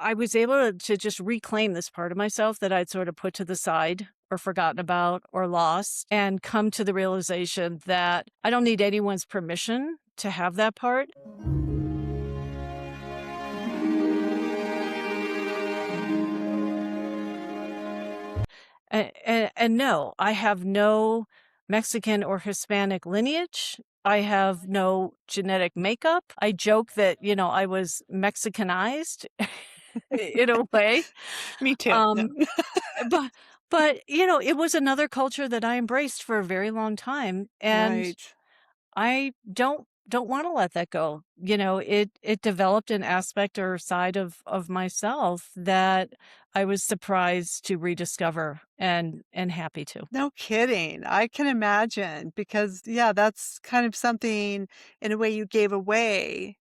I was able to just reclaim this part of myself that I'd sort of put to the side or forgotten about or lost, and come to the realization that I don't need anyone's permission to have that part. And no, I have no Mexican or Hispanic lineage. I have no genetic makeup. I joke that, I was Mexicanized in a way. Me too. No. Um, but it was another culture that I embraced for a very long time, and Right. I don't wanna let that go. It developed an aspect or side of myself that I was surprised to rediscover and happy to. No kidding. I can imagine because, yeah, that's kind of something in a way you gave away.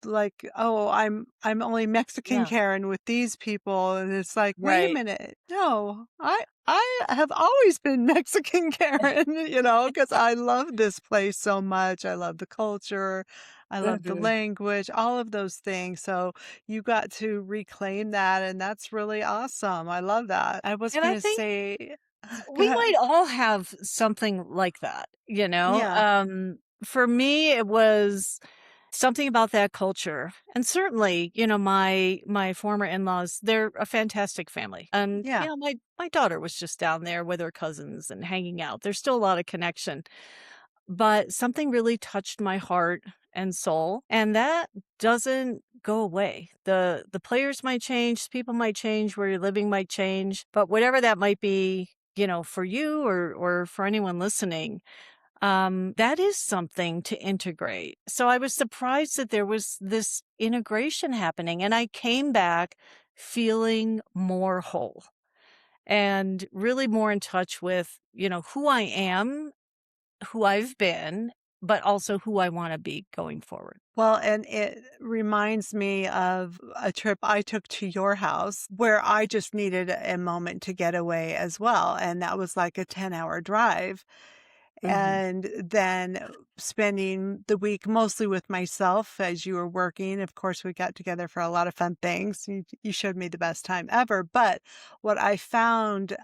Like, "Oh, I'm only Mexican Yeah, Karen with these people," and it's like, "Wait a right. minute. No, I have always been Mexican Karen," because I love this place so much. I love the culture, I love the Mhm. language, all of those things, so you got to reclaim that, and that's really awesome. I love that. I was And I gonna think say go we ahead. might all have something like that, you know? Yeah, For me, it was something about that culture. And certainly, my former in-laws, they're a fantastic family. And, yeah. my daughter was just down there with her cousins and hanging out. There's still a lot of connection. But something really touched my heart and soul, and that doesn't go away. The players might change, people might change, where you're living might change, but whatever that might be, for you or for anyone listening, that is something to integrate. So I was surprised that there was this integration happening, and I came back feeling more whole and really more in touch with, who I am, who I've been, but also who I wanna be going forward. Well, and it reminds me of a trip I took to your house where I just needed a moment to get away as well, and that was like a 10-hour drive. Mhm. And then spending the week mostly with myself as you were working. Of course, we got together for a lot of fun things. You showed me the best time ever. But what I found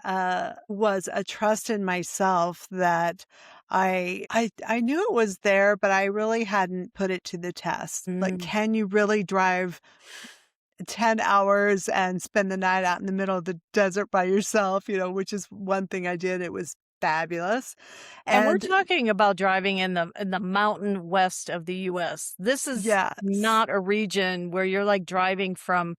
was a trust in myself that I knew it was there, but I really hadn't put it to the test. Like, Mm. can you really drive 10 hours and spend the night out in the middle of the desert by yourself, which is one thing I did. It was fabulous. And we're And talking about driving in the mountain west of the US. This is yes. not a region where you're, like, driving from,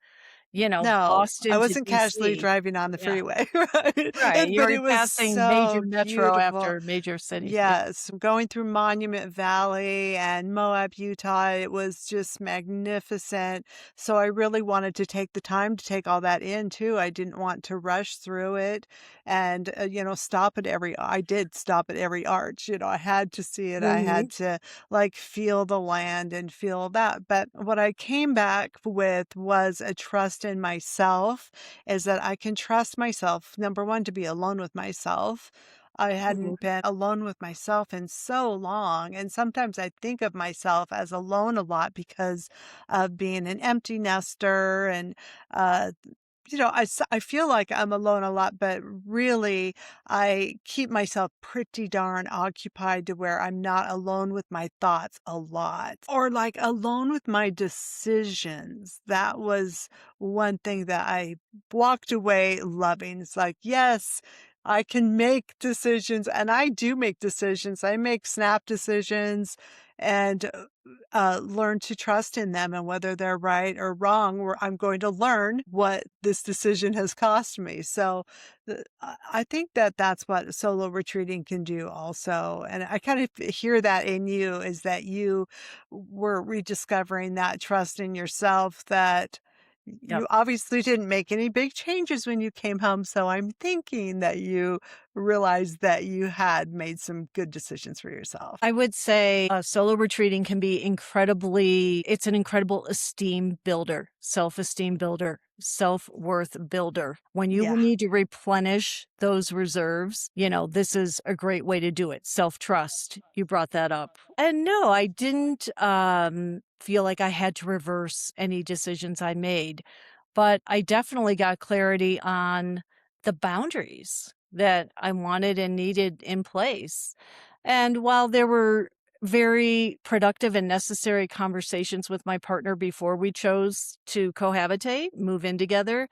No, I Boston to wasn't casually DC. driving on the Yeah, freeway, right? right, you But were it was passing major so metro beautiful. after major city. Yeah. Yes, going through Monument Valley and Moab, Utah, it was just magnificent. So I really wanted to take the time to take all that in too. I didn't want to rush through it and, stop at I did stop at every arch. I had to see it. I had Mhm. to like feel the land and feel that. But what I came back with was a trust in myself, is that I can trust myself, number one, to be alone with myself. I Mhm. hadn't been alone with myself in so long, and sometimes I think of myself as alone a lot because of being an empty nester and, uh, I feel like I'm alone a lot, but really, I keep myself pretty darn occupied to where I'm not alone with my thoughts a lot or, like, alone with my decisions. That was one thing that I walked away loving. It's like, yes, I can make decisions, and I do make decisions. I make snap decisions and, learn to trust in them, and whether they're right or wrong, I'm going to learn what this decision has cost me. So, I think that that's what solo retreating can do also, and I kind of hear that in you, is that you were rediscovering that trust in yourself, that Yep. you obviously didn't make any big changes when you came home, so I'm thinking that you realized that you had made some good decisions for yourself. I would say, solo retreating can be it's an incredible esteem builder, self-esteem builder, self-worth builder. When you Yeah. need to replenish those reserves, this is a great way to do it. Self-trust, you brought that up. And no, I didn't, feel like I had to reverse any decisions I made. But I definitely got clarity on the boundaries that I wanted and needed in place. And while there were very productive and necessary conversations with my partner before we chose to cohabitate, move in together,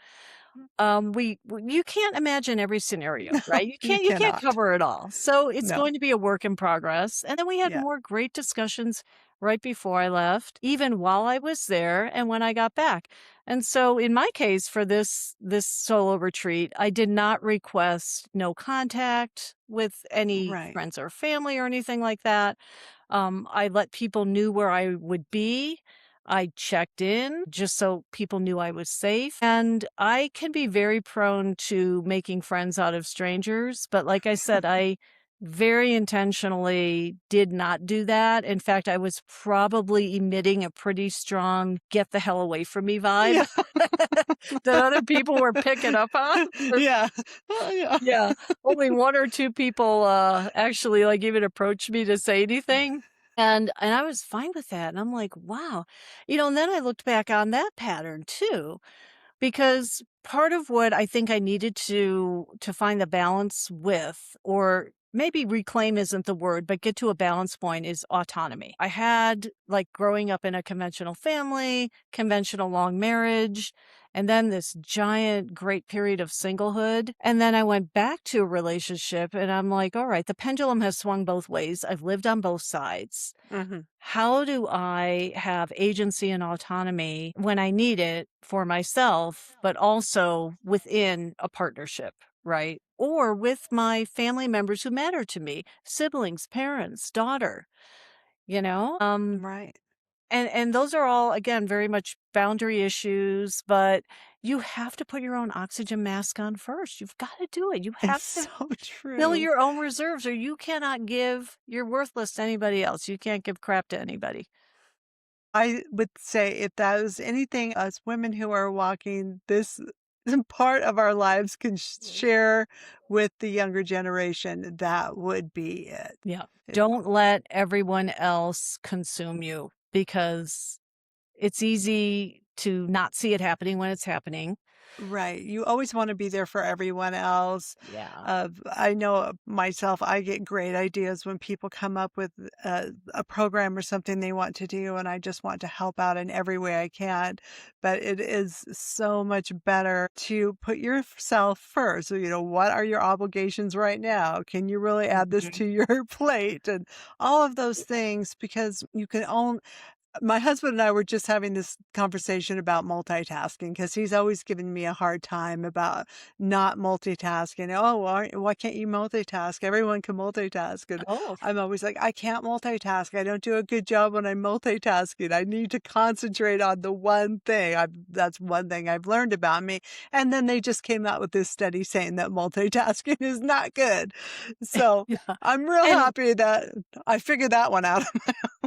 you can't imagine every scenario, right? No, you You can't cannot. cover it all. So it's No. going to be a work in progress. And then we had Yeah. more great discussions right before I left, even while I was there and when I got back. And so in my case for this solo retreat, I did not request no contact with any Right. friends or family or anything like that. I let people knew where I would be. I checked in just so people knew I was safe. And I can be very prone to making friends out of strangers. But like I said, I very intentionally did not do that. In fact, I was probably emitting a pretty strong get the hell away from me vibe Yeah. that other people were picking up on. Yeah. Oh, yeah. Yeah, only 1 or 2 people, actually, like, even approached me to say anything, and I was fine with that, and I'm like, "Wow." And then I looked back on that pattern too, because part of what I think I needed to find the balance with, or maybe reclaim isn't the word, but get to a balance point is autonomy. I had, like, growing up in a conventional family, conventional long marriage, and then this giant great period of singlehood. And then I went back to a relationship and I'm like, all right, the pendulum has swung both ways. I've lived on both sides. Mhm. How do I have agency and autonomy when I need it for myself, but also within a partnership, right? Or with my family members who matter to me, siblings, parents, daughter, you know? Right. And those are all, again, very much boundary issues, but you have to put your own oxygen mask on first. You've got to do it. You It's have to so fill true. your own reserves or you cannot give, you're worthless to anybody else. You can't give crap to anybody. I would say if that was anything us women who are walking this part of our lives can share with the younger generation, that would be it. Yeah. It Don't let everyone else consume you because it's easy to not see it happening when it's happening. Right. You always want to be there for everyone else. Yeah. I know myself, I get great ideas when people come up with a program or something they want to do, and I just want to help out in every way I can. But it is so much better to put yourself first. So, what are your obligations right now? Can you really add this Mhm. to your plate? And all of those things, because you can own my husband and I were just having this conversation about multitasking because he's always given me a hard time about not multitasking. Oh, why can't you multitask? Everyone can multitask. And Oh, I'm always like, I can't multitask. I don't do a good job when I'm multitasking. I need to concentrate on the one thing. That's one thing I've learned about me. And then they just came out with this study saying that multitasking is not good. So yeah. I'm real And happy that I figured that one out.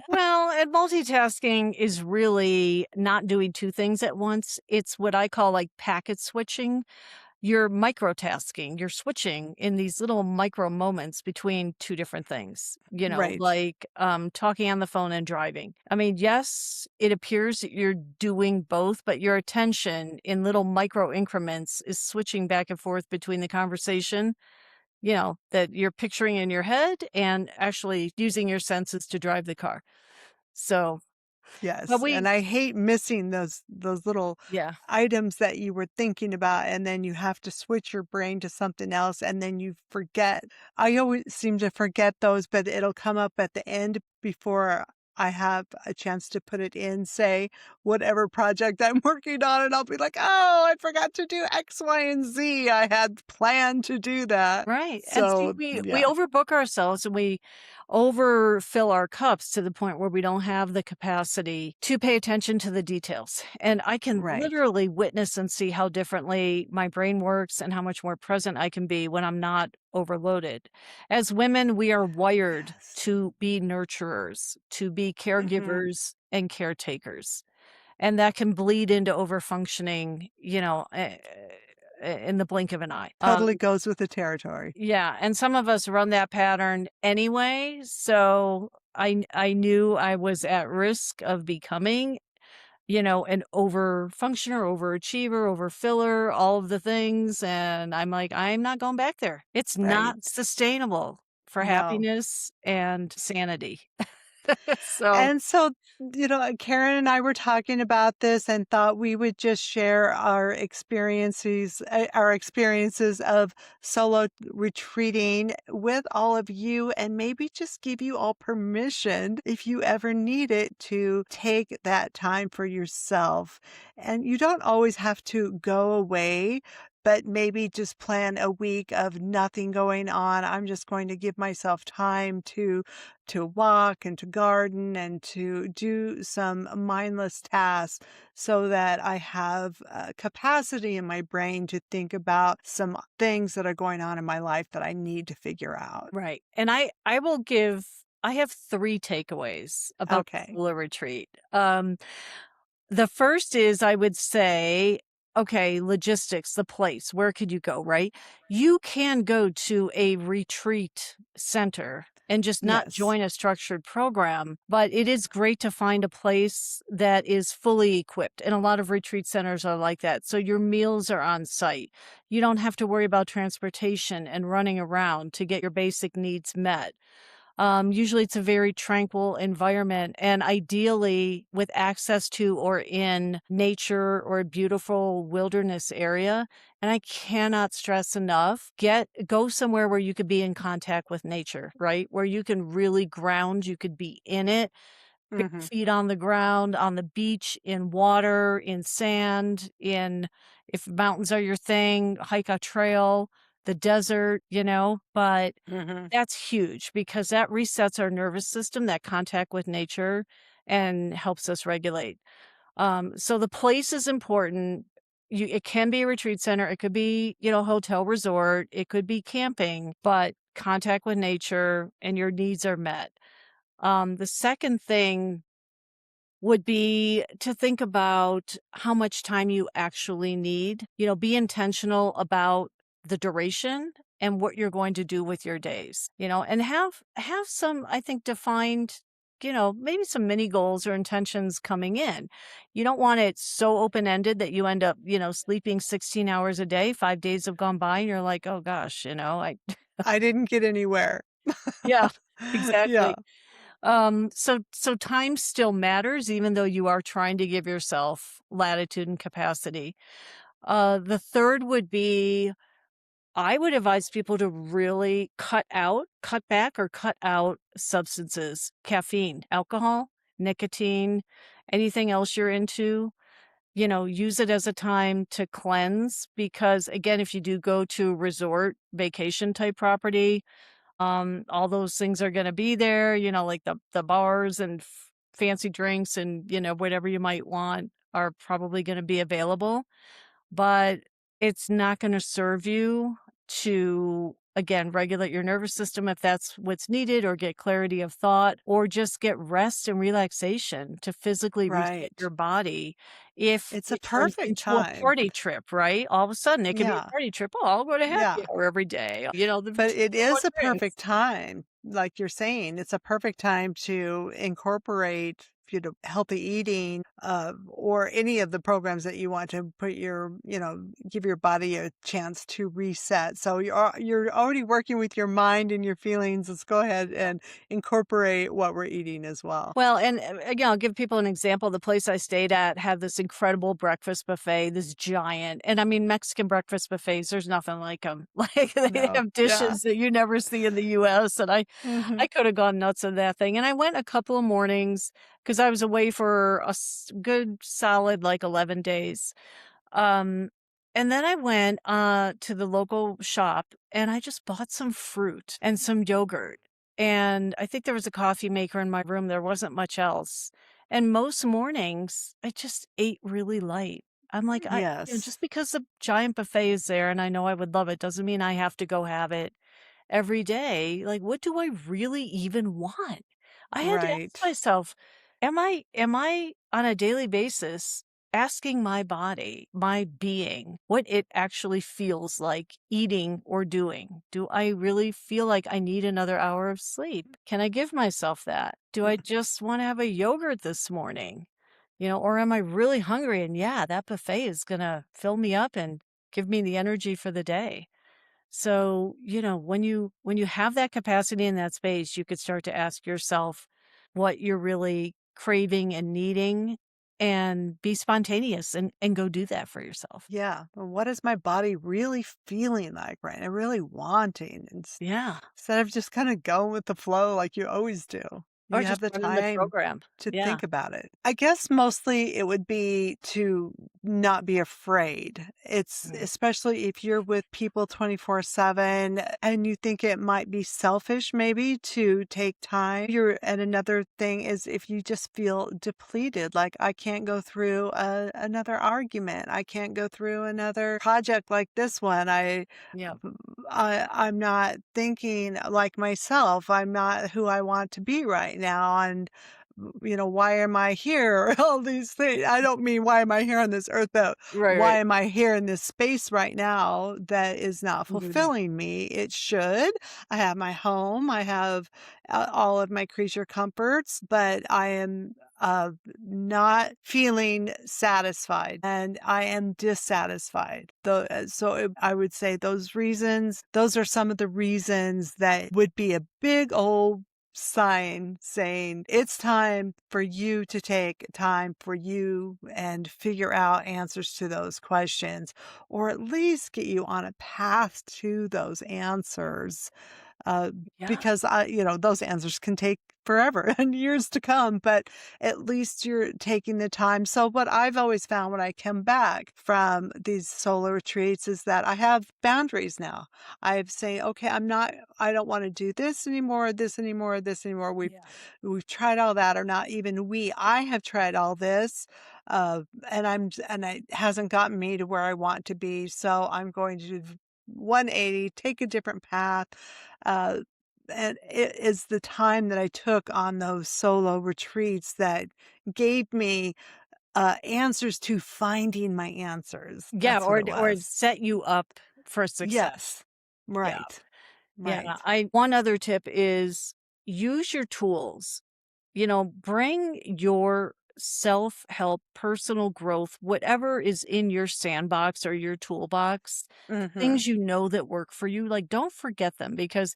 well, and multitasking is really not doing 2 things at once. It's what I call like packet switching. You're microtasking. You're switching in these little micro moments between 2 different things, Right. like talking on the phone and driving. I mean, yes, it appears that you're doing both, but your attention in little micro increments is switching back and forth between the conversation, that you're picturing in your head and actually using your senses to drive the car. So, but Yes, we and I hate missing those little yeah, items that you were thinking about, and then you have to switch your brain to something else, and then you forget. I always seem to forget those, but it'll come up at the end before I have a chance to put it in, say, whatever project I'm working on, and I'll be like, "Oh, I forgot to do X, Y, and Z. I had planned to do that." right, and see, So, we yeah, overbook ourselves and we overfill our cups to the point where we don't have the capacity to pay attention to the details, and I can right. literally witness and see how differently my brain works and how much more present I can be when I'm not overloaded. As women, we are wired Yes. to be nurturers, to be Mhm. caregivers and caretakers. And that can bleed into overfunctioning, in the blink of an eye. Totally goes with the territory. Yeah, and some of us run that pattern anyway, so I knew I was at risk of becoming, an over functioner, overachiever, overfiller, all of the things, and I'm like, "I'm not going back there. It's not Right. sustainable for No. happiness and sanity." So And so, Karen and I were talking about this and thought we would just share our experiences of solo retreating with all of you and maybe just give you all permission if you ever need it to take that time for yourself. And you don't always have to go away. But maybe just plan a week of nothing going on. I'm just going to give myself time to walk and to garden and to do some mindless tasks so that I have capacity in my brain to think about some things that are going on in my life that I need to figure out. right, and I have 3 takeaways about the Okay. solo retreat. The first is I would say, okay, logistics, the place, where could you go, right? You can go to a retreat center and just not Yes. join a structured program, but it is great to find a place that is fully equipped. And a lot of retreat centers are like that. So your meals are on site. You don't have to worry about transportation and running around to get your basic needs met. Usually it's a very tranquil environment and ideally with access to or in nature or a beautiful wilderness area. And I cannot stress enough, go somewhere where you could be in contact with nature, right? Where you can really ground, you could be in it, bare Mhm. feet on the ground, on the beach, in water, in sand, in if mountains are your thing, hike a trail, the desert, but Mhm. that's huge because that resets our nervous system, that contact with nature, and helps us regulate. So the place is important. It can be a retreat center, it could be, hotel resort, it could be camping, but contact with nature and your needs are met. The second thing would be to think about how much time you actually need. Be intentional about the duration and what you're going to do with your days, and have some, I think, defined, maybe some mini goals or intentions coming in. You don't want it so open-ended that you end up, sleeping 16 hours a day, 5 days have gone by and you're like, oh gosh, I I didn't get anywhere. yeah, exactly. Yeah. So time still matters even though you are trying to give yourself latitude and capacity. The third would be I would advise people to really cut back or cut out substances, caffeine, alcohol, nicotine, anything else you're into. Use it as a time to cleanse because again, if you do go to resort vacation type property, all those things are gonna be there, like the bars and fancy drinks and, whatever you might want are probably gonna be available, but it's not gonna serve you to, again, regulate your nervous system if that's what's needed or get clarity of thought or just get rest and relaxation to physically reset Right. your body if It's a it turns perfect into a time. party trip, right? All of a sudden, it can be Yeah. a party trip. "Oh, I'll go to happy Yeah. hour every day." The But 2 it for 1 is a drinks. perfect time, like you're saying, it's a perfect time to incorporate, healthy eating, or any of the programs that you want to give your body a chance to reset. So you're already working with your mind and your feelings. Let's go ahead and incorporate what we're eating as well. Well, and, again, I'll give people an example. The place I stayed at had this incredible breakfast buffet, this giant and I mean, Mexican breakfast buffets, there's nothing like them. Like, they No. have Yeah. dishes that you never see in the US, and I Mhm. coulda gone nuts in that thing, and I went a couple of mornings because I was away for a good solid, like, 11 days. Um, and then I went, to the local shop and I just bought some fruit and some yogurt. And I think there was a coffee maker in my room. There wasn't much else. And most mornings I just ate really light. I'm like, Yes. just because the giant buffet is there and I know I would love it doesn't mean I have to go have it every day. Like, what do I really even want? I had to ask Right. myself, am I on a daily basis asking my body, my being, what it actually feels like eating or doing. Do I really feel like I need another hour of sleep? Can I give myself that? Do I just want to have a yogurt this morning? Or am I really hungry? And yeah, that buffet is going to fill me up and give me the energy for the day. So, when you have that capacity in that space, you could start to ask yourself what you're really craving and needing and be spontaneous and go do that for yourself. Yeah. Well, what is my body really feeling like right now? Really wanting? Yeah. Instead of just kind of going with the flow like you always do. Or You have just the running the time program. to Yeah. think about it. I guess mostly it would be to not be afraid. It's Mm. especially if you're with people 24/7 and you think it might be selfish maybe to take time. And another thing is if you just feel depleted, like I can't go through another argument. I can't go through another project like this one. Yeah. I'm not thinking like myself. I'm not who I want to be right now. And, why am I here? All these things. I don't mean why am I here on this earth, but Right, why right. am I here in this space right now that is not Mhm. fulfilling me? It should. I have my home. I have all of my creature comforts, but I am not feeling satisfied and I am dissatisfied. I would say those are some of the reasons that would be a big old sign saying it's time for you to take time for you and figure out answers to those questions, or at least get you on a path to those answers uh, Yeah. because those answers can take forever and years to come, but at least you're taking the time. So what I've always found when I come back from these solo retreats is that I have boundaries now. I say, okay, I don't want to do this anymore, this anymore. Yeah. We've tried all that, or not even I have tried all this. Uh, and it hasn't gotten me to where I want to be. So I'm going to do 180, take a different path. Uh, and it is the time that I took on those solo retreats that gave me answers to finding my answers. Yeah, That's what it or was. set you up for success. Yes. Yeah. Right. Yeah. Right. I One other tip is use your tools. Bring your self-help, personal growth, whatever is in your sandbox or your toolbox, the Mhm. things that work for you, like, don't forget them because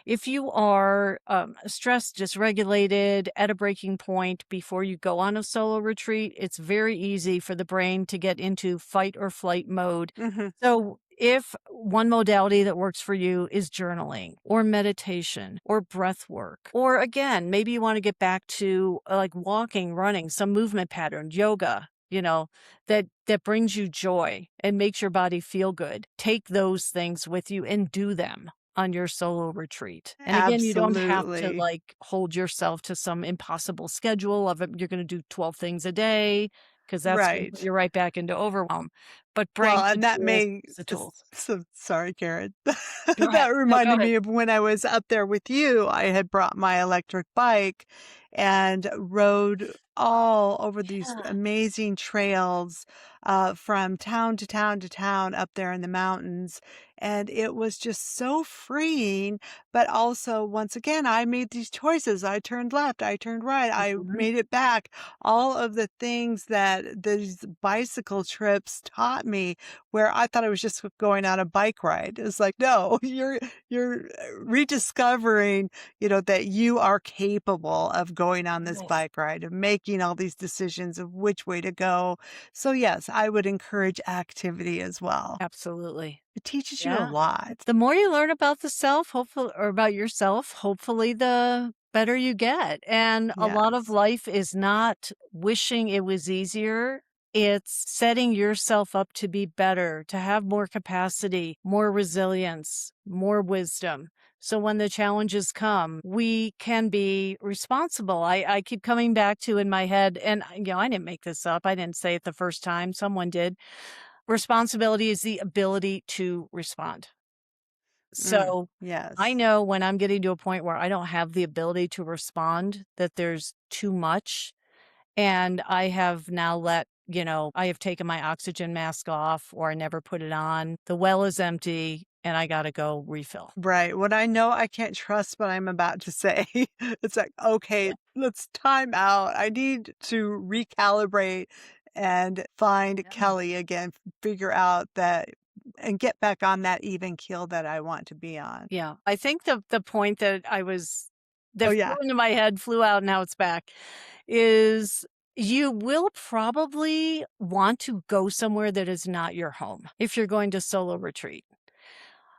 if you are stressed, dysregulated, at a breaking point before you go on a solo retreat, it's very easy for the brain to get into fight or flight mode. Mhm. So, if one modality that works for you is journaling or meditation or breath work, or again, maybe you want to get back to like walking, running, some movement pattern, yoga, that brings you joy and makes your body feel good. Take those things with you and do them on your solo retreat. And again, you don't have to Absolutely. like hold yourself to some impossible schedule of you're going to do 12 things a day because that's going to put Right. you right back into overwhelm. But Well, bring the and that tools, may the s tools. so sorry, Karen. Go ahead. That No, go reminded ahead. me of when I was up there with you, I had brought my electric bike and rode all over these Yeah. amazing trails, from town to town to town up there in the mountains, and it was just so freeing, but also, once again, I made these choices. I turned left, I turned right, I Mhm. made it back. All of the things that these bicycle trips taught me, where I thought I was just going on a bike ride. It's like, no, you're rediscovering, that you are capable of going on this Yes. bike ride, of making all these decisions of which way to go. So yes, I would encourage activity as well. Absolutely. It teaches you a Yeah. lot. The more you learn about the self, hopefully, or about yourself, hopefully the better you get. And a lot of Yes. life is not wishing it was easier. It's setting yourself up to be better, to have more capacity, more resilience, more wisdom. So when the challenges come, we can be responsible. I keep coming back to in my head, and I didn't make this up. I didn't say it the first time. Someone did. Responsibility is the ability to respond. So, I Yes. know when I'm getting to a point where I don't have the ability to respond, that there's too much, and I have now let I have taken my oxygen mask off or I never put it on. The well is empty and I got to go refill. Right. When I know I can't trust what I'm about to say, it's like, okay, Yeah. let's time out. I need to recalibrate and find Yeah. Kelly again, figure out that and get back on that even keel that I want to be on. Yeah. I think the point Oh, that flew yeah. into my head, flew out, now it's back, is you will probably want to go somewhere that is not your home if you're going to solo retreat.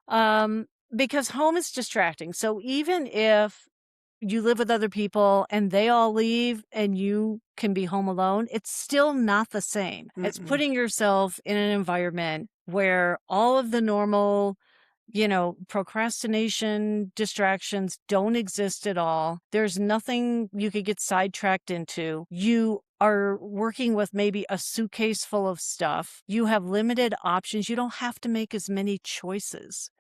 Um, because home is distracting. So even if you live with other people and they all leave and you can be home alone, it's still not the same as Mm-mm. putting yourself in an environment where all of the normal, procrastination, distractions don't exist at all. There's nothing you could get sidetracked into. You are working with maybe a suitcase full of stuff. You have limited options. You don't have to make as many choices.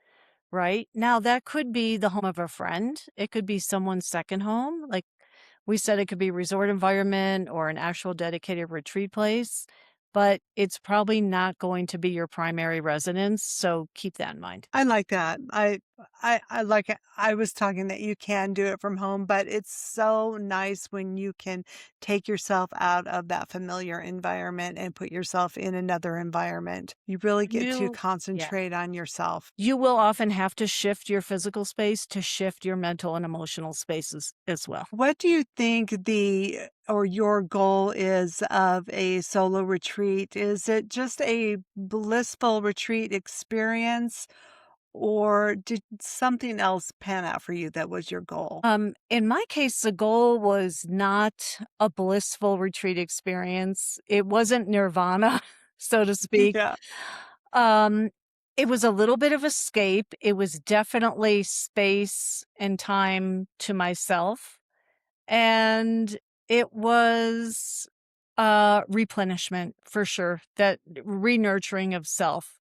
Right? Now, that could be the home of a friend. It could be someone's second home. Like we said, it could be resort environment or an actual dedicated retreat place, but it's probably not going to be your primary residence. So keep that in mind. I like that. I like it. I was talking that you can do it from home, but it's so nice when you can take yourself out of that familiar environment and put yourself in another environment. You really get to Yeah. concentrate on yourself. You will often have to shift your physical space to shift your mental and emotional spaces as well. What do you think the or your goal is of a solo retreat? Is it just a blissful retreat experience, or did something else pan out for you that was your goal? In my case, the goal was not a blissful retreat experience. It wasn't nirvana, so to speak. Yeah. Um, it was a little bit of escape. It was definitely space and time to myself. And it was replenishment for sure, that re-nurturing of self.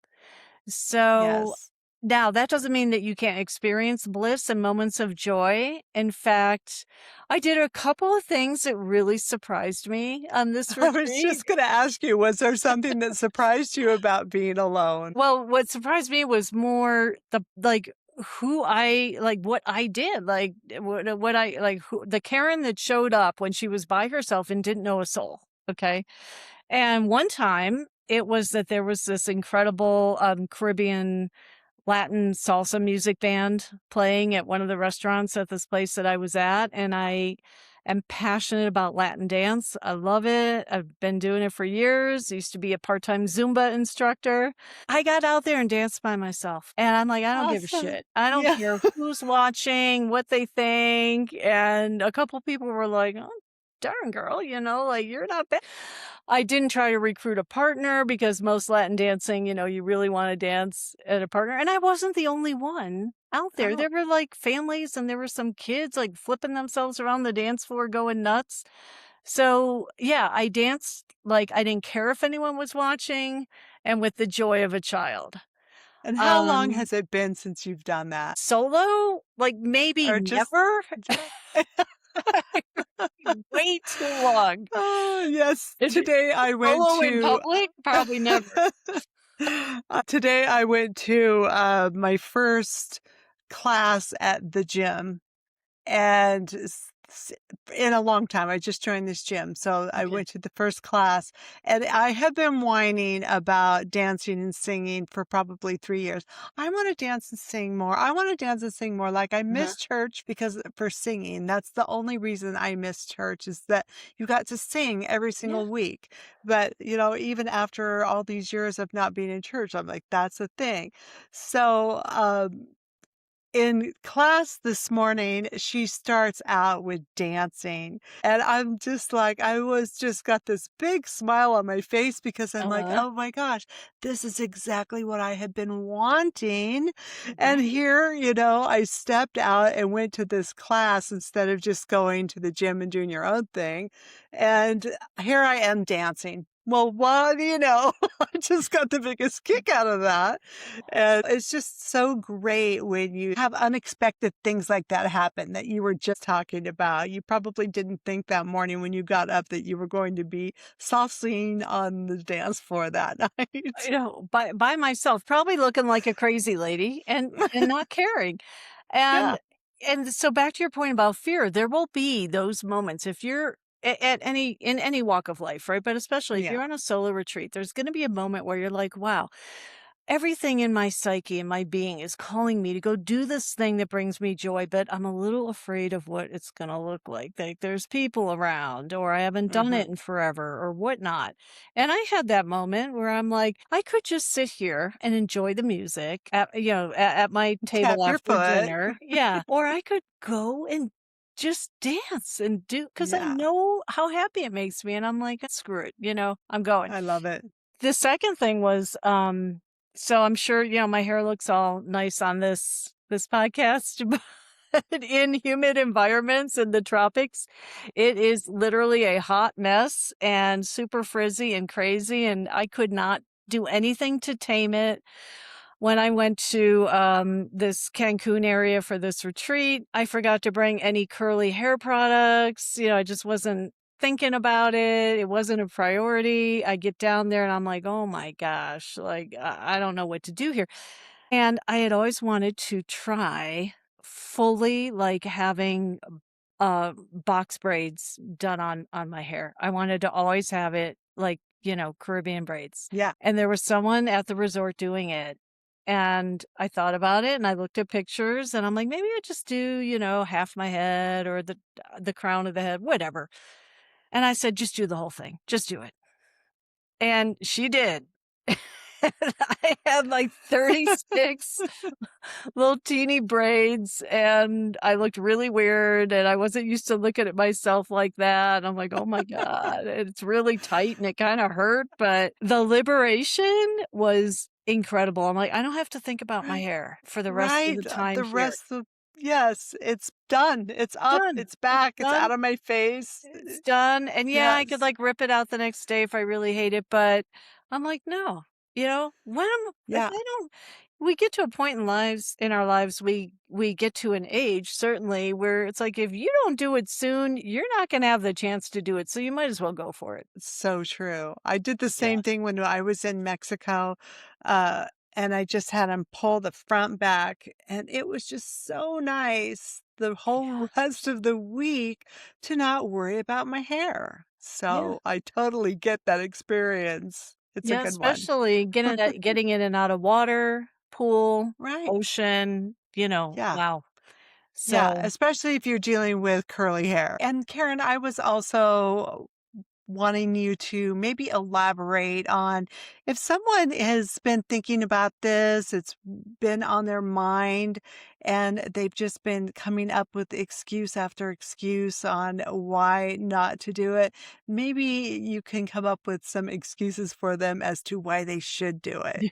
So Yes. now that doesn't mean that you can't experience bliss and moments of joy. In fact, I did a couple of things that really surprised me on this I was retreat. just gonna ask you, was there something that surprised you about being alone? Well, what surprised me was more what I did, what I like, who, the Karen that showed up when she was by herself and didn't know a soul. Okay. And one time it was that there was this incredible Caribbean Latin salsa music band playing at one of the restaurants at this place that I was at. And I am passionate about Latin dance. I love it. I've been doing it for years. Used to be a part-time Zumba instructor. I got out there and danced by myself. And I'm like, I don't give a Awesome. shit. I don't Yeah. care who's watching, what they think. And a couple people were like, oh, darn girl, like you're not bad. I didn't try to recruit a partner because most Latin dancing, you really want to dance at a partner. And I wasn't the only one out there. Oh, There were like families and there were some kids like flipping themselves around the dance floor going nuts. So yeah, I danced like I didn't care if anyone was watching and with the joy of a child. and how long Um, has it been since you've done that? Solo, like maybe Or just never. ju Way too long. Oh, yes. Is it Today I went solo in to public? Probably never. today I went to, my first class at the gym. And in a long time, I just joined this gym. So I Okay. went to the first class and I have been whining about dancing and singing for probably 3 years. I want to dance and sing more. I want to dance and sing more. Like I Uh-huh. miss church because for singing, that's the only reason I miss church is that you got to sing every Yeah. single week. But, even after all these years of not being in church, I'm like, that's a thing. So, in class this morning, she starts out with dancing, and I'm just like I was just got this big smile on my face because I'm like, Uh-huh. "Oh my gosh, this is exactly what I had been wanting." And Right. here, I stepped out and went to this class instead of just going to the gym and doing your own thing. And here I am dancing. Well, what do you know? I just got the biggest kick out of that. And it's just so great when you have unexpected things like that happen that you were just talking about. You probably didn't think that morning when you got up that you were going to be salsing on the dance floor that night. By myself, probably looking like a crazy lady and not caring. Yeah. And and so back to your point about fear, there will be those moments if you're at any in any walk of life, right? But especially if Yeah. you're on a solo retreat, there's going to be a moment where you're like, wow, everything in my psyche and my being is calling me to go do this thing that brings me joy, but I'm a little afraid of what it's going to look like. Like there's people around, or I haven't done it Mhm. in forever, or whatnot. And I had that moment where I'm like, I could just sit here and enjoy the music at my Tap table your after foot. dinner. Yeah. Or I could go and just dance and do because I Yeah. know how happy it makes me. And I'm like, screw it, I'm going. I love it. The second thing was, so I'm sure, my hair looks all nice on this podcast, but in humid environments in the tropics, it is literally a hot mess and super frizzy and crazy, and I could not do anything to tame it. When I went to this Cancun area for this retreat, I forgot to bring any curly hair products. I just wasn't thinking about it. It wasn't a priority. I get down there and I'm like, oh my gosh, like I don't know what to do here. And I had always wanted to try fully like having box braids done on my hair. I wanted to always have it like, Caribbean braids. Yeah. And there was someone at the resort doing it. And I thought about it and I looked at pictures and I'm like, maybe I just do, half my head or the crown of the head, whatever. And I said, just do the whole thing. Just do it. And she did. And I had like 36 little teeny braids and I looked really weird and I wasn't used to looking at myself like that. I'm like, oh my God, it's really tight and it kind of hurt, but the liberation was incredible. I'm like, I don't have to think about my Right. hair for the rest of Right. the time The here. rest of yes, it's done. It's up, Done. it's It's back, it's done. out of my face. It's done, and yeah, I could, Yes. like, rip it out the next day if I really hate it, but I'm like, "No." When I'm if Yeah. I don't we get to a point in our lives, we get to an age, certainly, where it's like, if you don't do it soon, you're not gonna have the chance to do it, so you might as well go for it. So true. I did the Yeah. same thing when I was in Mexico, uh, and I just had him pull the front back, and it was just so nice the whole rest of the week to not worry about my hair. Yeah. So I totally get that experience. It's a Yeah, good one. especially getting in and out of water, pool, Right. ocean, Yeah. wow. Yeah, So especially if you're dealing with curly hair. And Karen, I was also wanting you to maybe elaborate on if someone has been thinking about this, it's been on their mind, and they've just been coming up with excuse after excuse on why not to do it. Maybe you can come up with some excuses for them as to why they should do it.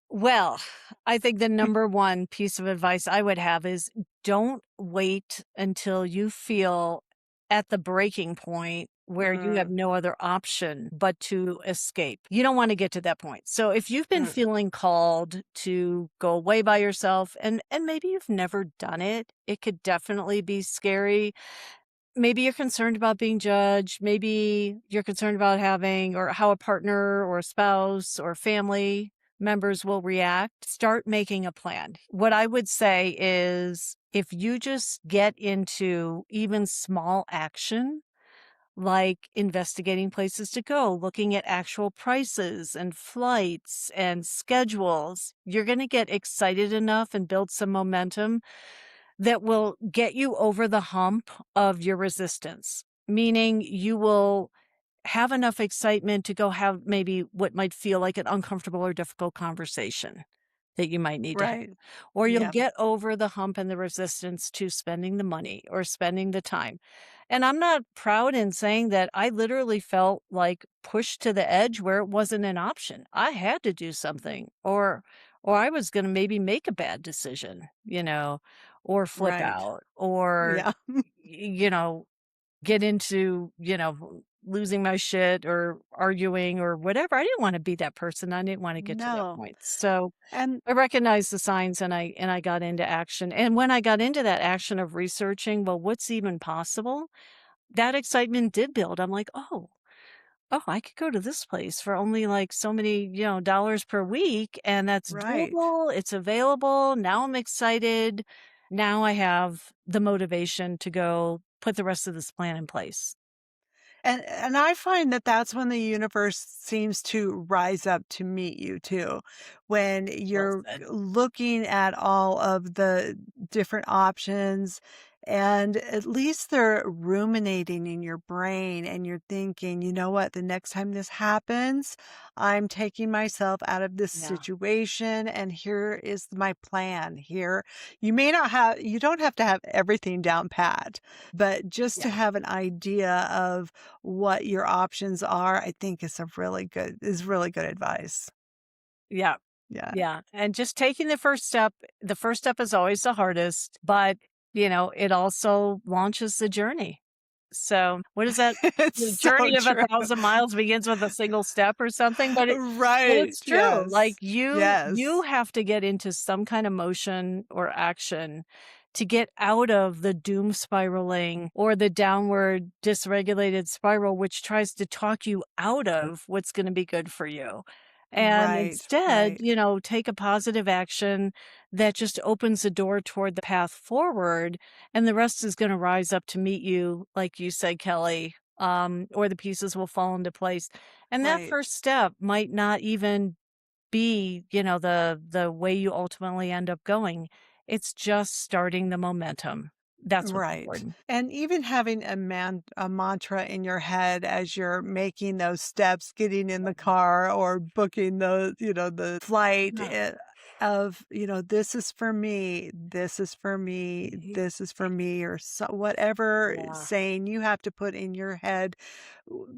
Well, I think the number one piece of advice I would have is don't wait until you feel at the breaking point where you have Mm, no other option but to escape. You don't want to get to that point. So if you've been mm, feeling called to go away by yourself and maybe you've never done it, it could definitely be scary. Maybe you're concerned about being judged. Maybe you're concerned about having or how a partner or a spouse or family members will react. Start making a plan. What I would say is if you just get into even small action, like investigating places to go, looking at actual prices and flights and schedules, you're going to get excited enough and build some momentum that will get you over the hump of your resistance, meaning you will have enough excitement to go have maybe what might feel like an uncomfortable or difficult conversation that you might need to have. right. Or you'll Yeah. get over the hump and the resistance to spending the money or spending the time. And I'm not proud in saying that I literally felt like pushed to the edge where it wasn't an option. I had to do something or I was going to maybe make a bad decision, or flip Right. out or Yeah. y- you know get into, losing my shit or arguing or whatever. I didn't want to be that person. I didn't want to get to that No. point. So And I recognized the signs and I got into action. And when I got into that action of researching, well, what's even possible? That excitement did build. I'm like, oh, I could go to this place for only like so many, dollars per week. And that's right. doable. It's available. Now I'm excited. Now I have the motivation to go put the rest of this plan in place. And I find that that's when the universe seems to rise up to meet you too. When Well you're said. looking at all of the different options and at least they're ruminating in your brain and you're thinking, you know what, the next time this happens, I'm taking myself out of this Yeah. situation and here is my plan. Here, you don't have to have everything down pat, but just to Yeah. have an idea of what your options are, I think is really good advice. Yeah. Yeah. Yeah. And just taking the first step is always the hardest, but it also launches the journey. So what is that? It's The so journey of a true. thousand miles begins with a single step or something, but Right. it's true. Like Yes. you Yes. have to get into some kind of motion or action to get out of the doom spiraling or the downward dysregulated spiral, which tries to talk you out of what's going to be good for you. And Right. instead, Right. take a positive action that just opens the door toward the path forward, and the rest is going to rise up to meet you, like you said, Kelly, or the pieces will fall into place. And that Right. first step might not even be, the way you ultimately end up going. It's just starting the momentum. That's what's Right. important. And even having a mantra in your head as you're making those steps, getting in the car or booking the flight Yeah. of, this is for me, this is for me, this is for me, or whatever Yeah. saying you have to put in your head,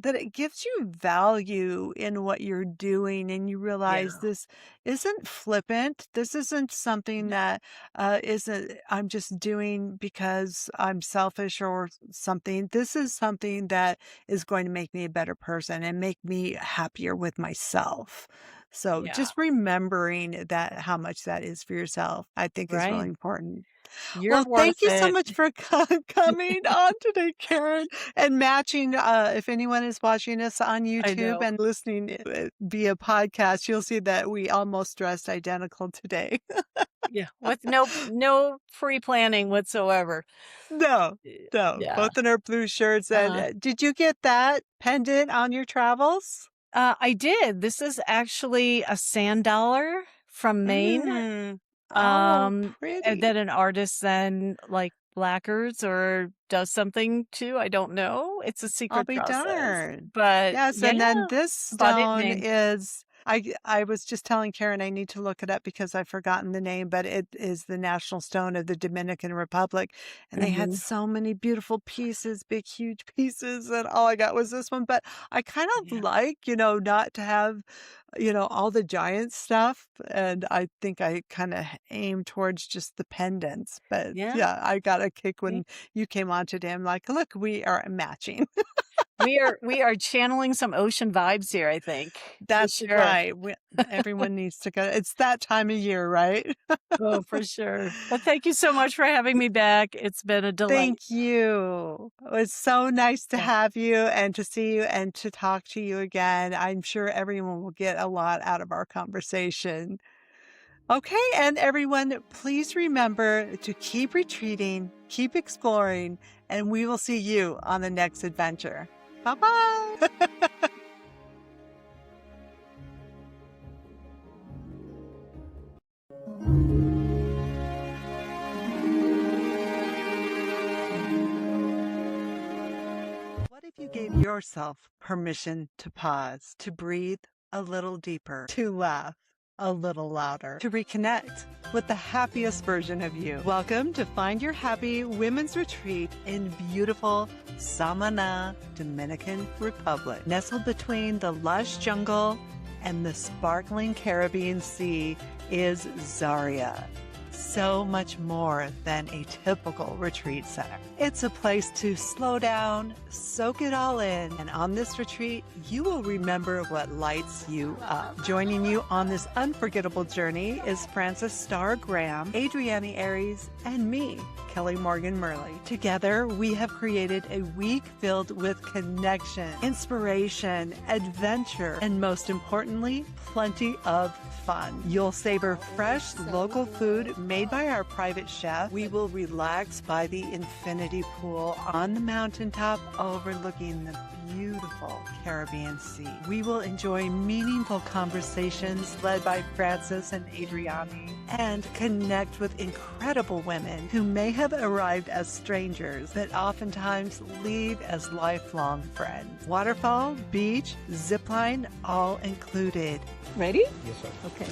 that it gives you value in what you're doing. And you realize Yeah. this isn't flippant. This isn't something No. that isn't I'm just doing because I'm selfish or something. This is something that is going to make me a better person and make me happier with myself. So Yeah. just remembering that how much that is for yourself, I think is really Right. important. You're Well, thank worth you so it. much for coming on today, Karen, and matching. If anyone is watching us on I YouTube know. and listening via podcast, you'll see that we almost dressed identical today. Yeah. With no pre-planning whatsoever. No, no, Yeah. both in our blue shirts, and, Uh, did you get that pendant on your travels? I did. This is actually a sand dollar from Maine, Mm. Oh, um, pretty. that an artist then, like, lacquers or does something to, I don't know. It's a I'll secret be process. darned. But, Yes, yeah, and then this bought it in stone Maine. is I was just telling Karen I need to look it up because I've forgotten the name, but it is the national stone of the Dominican Republic, and they had Mhm. so many beautiful pieces, big, huge pieces, and all I got was this one, but I kind of Yeah. like, not to have, all the giant stuff, and I think I kinda aim towards just the pendants, but Yeah. yeah, I got a kick See? when you came on today. I'm like, "Look, we are matching." We are channeling some ocean vibes here, I think, for That's sure. right. Everyone needs to go. It's that time of year, right? Oh, for sure. But thank you so much for having me back. It's been a delight. Thank you. It was so nice to Yeah. have you and to see you and to talk to you again. I'm sure everyone will get a lot out of our conversation. Okay, and everyone, please remember to keep retreating, keep exploring, and we will see you on the next adventure. Bye bye. What if you gave yourself permission to pause, to breathe a little deeper, to laugh a little louder, to reconnect with the happiest version of you? Welcome to Find Your Happy Women's Retreat in beautiful Samana, Dominican Republic. Nestled between the lush jungle and the sparkling Caribbean Sea is Zaria. so much more than a typical retreat center. It's a place to slow down, soak it all in, and on this retreat, you will remember what lights you up. Joining you on this unforgettable journey is Frances Starr Graham, Adrienne Aries, and me, Kelly Morgan Murley. Together, we have created a week filled with connection, inspiration, adventure, and most importantly, plenty of fun. You'll savor fresh local food made by our private chef. We will relax by the infinity pool on the mountaintop overlooking the beautiful Caribbean Sea. We will enjoy meaningful conversations led by Frances and Adrienne and connect with incredible women who may have arrived as strangers but oftentimes leave as lifelong friends. Waterfall, beach, zipline, all included. Ready? Yes, sir. Okay.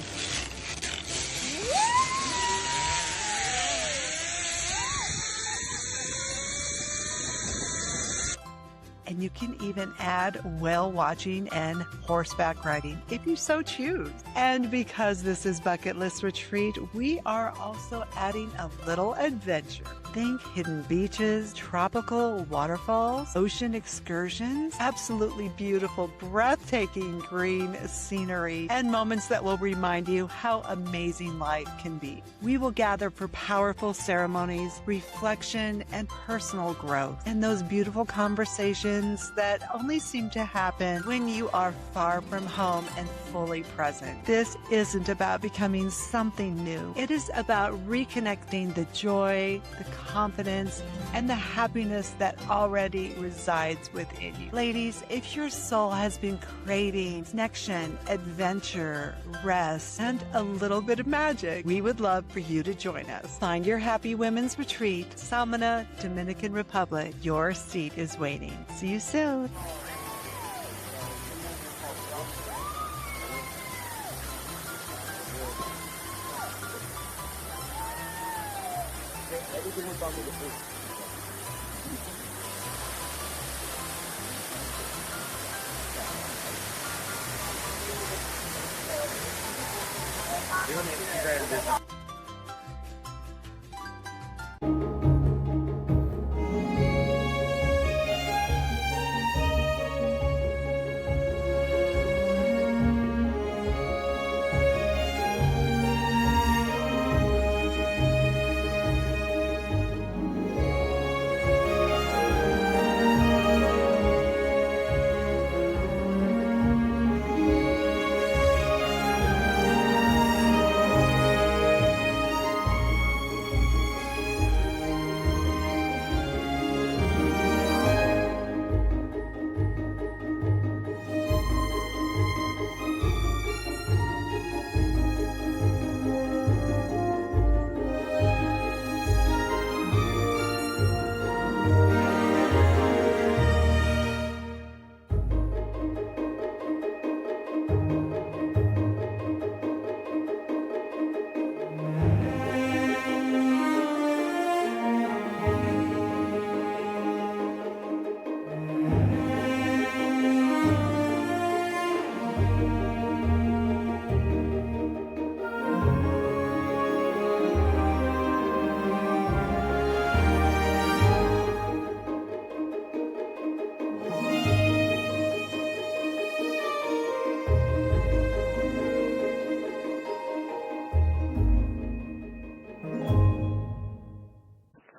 And you can even add whale watching and horseback riding if you so choose. And because this is Bucket List Retreat, we are also adding a little adventure. Think hidden beaches, tropical waterfalls, ocean excursions, absolutely beautiful, breathtaking green scenery, and moments that will remind you how amazing life can be. We will gather for powerful ceremonies, reflection, and personal growth, and those beautiful conversations that only seem to happen when you are far from home and fully present. This isn't about becoming something new. It is about reconnecting the joy, the confidence, and the happiness that already resides within you. Ladies, if your soul has been craving connection, adventure, rest, and a little bit of magic, we would love for you to join us. Find your happy women's retreat, Samana, Dominican Republic. Your seat is waiting. See you soon.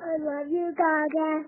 I love you, Gaga.